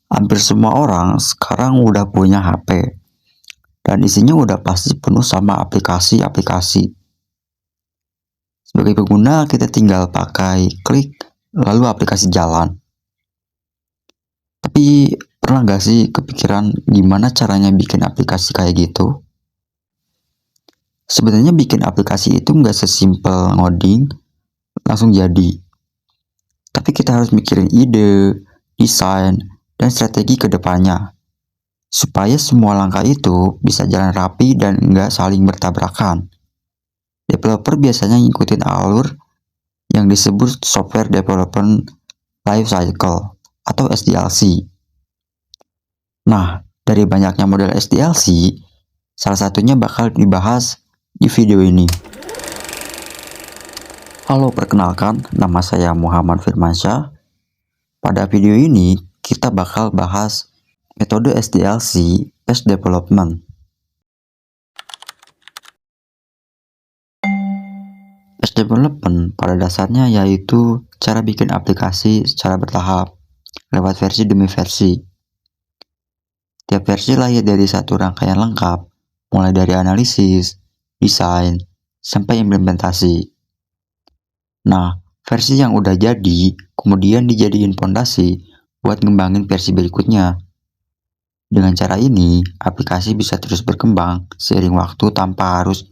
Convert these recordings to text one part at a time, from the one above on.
Hampir semua orang sekarang udah punya HP dan isinya udah pasti penuh sama aplikasi-aplikasi. Sebagai pengguna, kita tinggal pakai klik lalu aplikasi jalan. Tapi pernah gak sih kepikiran gimana caranya bikin aplikasi kayak gitu? Sebenarnya bikin aplikasi itu nggak sesimpel ngoding langsung jadi. Tapi kita harus mikirin ide, desain, dan strategi ke depannya. Supaya semua langkah itu bisa jalan rapi dan nggak saling bertabrakan. Developer biasanya ngikutin alur yang disebut Software Development Life Cycle atau SDLC. Nah, dari banyaknya model SDLC, salah satunya bakal dibahas di video ini. Halo, perkenalkan, nama saya Muhammad Firmansyah. Pada video ini, kita bakal bahas metode SDLC, Test Development. Test Development pada dasarnya yaitu cara bikin aplikasi secara bertahap, lewat versi demi versi. Tiap versi lahir dari satu rangkaian lengkap, mulai dari analisis, desain, sampai implementasi. Nah, versi yang udah jadi, kemudian dijadiin fondasi buat ngembangin versi berikutnya. Dengan cara ini, aplikasi bisa terus berkembang seiring waktu tanpa harus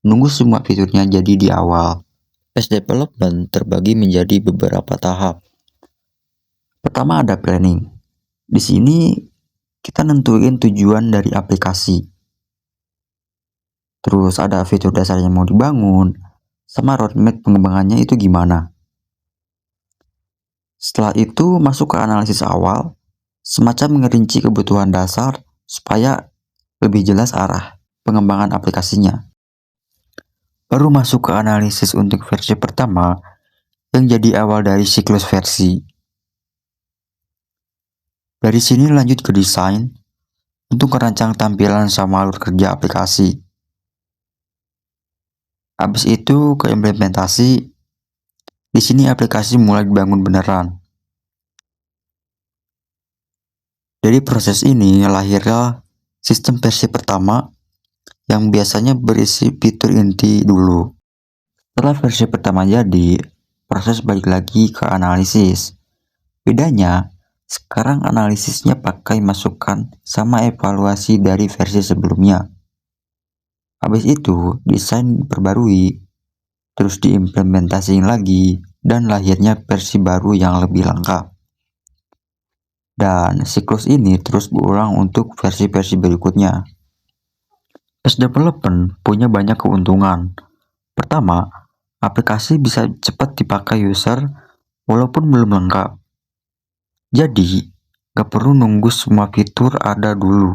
nunggu semua fiturnya jadi di awal. Test development terbagi menjadi beberapa tahap. Pertama ada planning. Di sini kita nentuin tujuan dari aplikasi. Terus ada fitur dasar yang mau dibangun, sama roadmap pengembangannya itu gimana. Setelah itu masuk ke analisis awal, semacam ngerinci kebutuhan dasar supaya lebih jelas arah pengembangan aplikasinya. Baru masuk ke analisis untuk versi pertama yang jadi awal dari siklus versi. Dari sini lanjut ke desain untuk merancang tampilan sama alur kerja aplikasi. Habis itu ke implementasi. Di sini aplikasi mulai dibangun beneran. Dari proses ini lahirlah sistem versi pertama yang biasanya berisi fitur inti dulu. Setelah versi pertama jadi, proses balik lagi ke analisis. Bedanya, sekarang analisisnya pakai masukan sama evaluasi dari versi sebelumnya. Habis itu, desain diperbarui, terus diimplementasiin lagi, dan lahirnya versi baru yang lebih lengkap. Dan siklus ini terus berulang untuk versi-versi berikutnya. Test development punya banyak keuntungan. Pertama, aplikasi bisa cepat dipakai user walaupun belum lengkap. Jadi, gak perlu nunggu semua fitur ada dulu.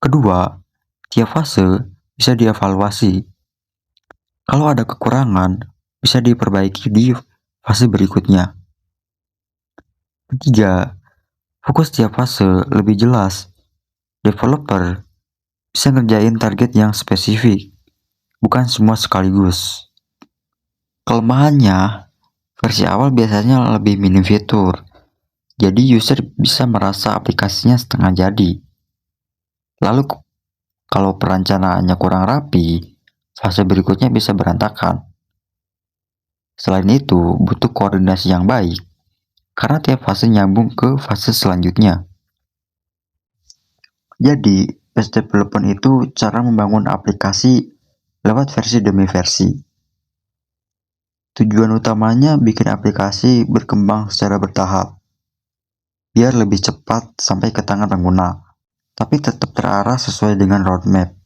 Kedua, tiap fase bisa dievaluasi. Kalau ada kekurangan, bisa diperbaiki di fase berikutnya. Ketiga, fokus tiap fase lebih jelas. Developer bisa ngerjain target yang spesifik, bukan semua sekaligus. Kelemahannya, versi awal biasanya lebih minim fitur. Jadi user bisa merasa aplikasinya setengah jadi. Lalu kalau perencanaannya kurang rapi, fase berikutnya bisa berantakan. Selain itu, butuh koordinasi yang baik, karena tiap fase nyambung ke fase selanjutnya. Jadi, test development itu cara membangun aplikasi lewat versi demi versi. Tujuan utamanya bikin aplikasi berkembang secara bertahap, biar lebih cepat sampai ke tangan pengguna, tapi tetap terarah sesuai dengan roadmap.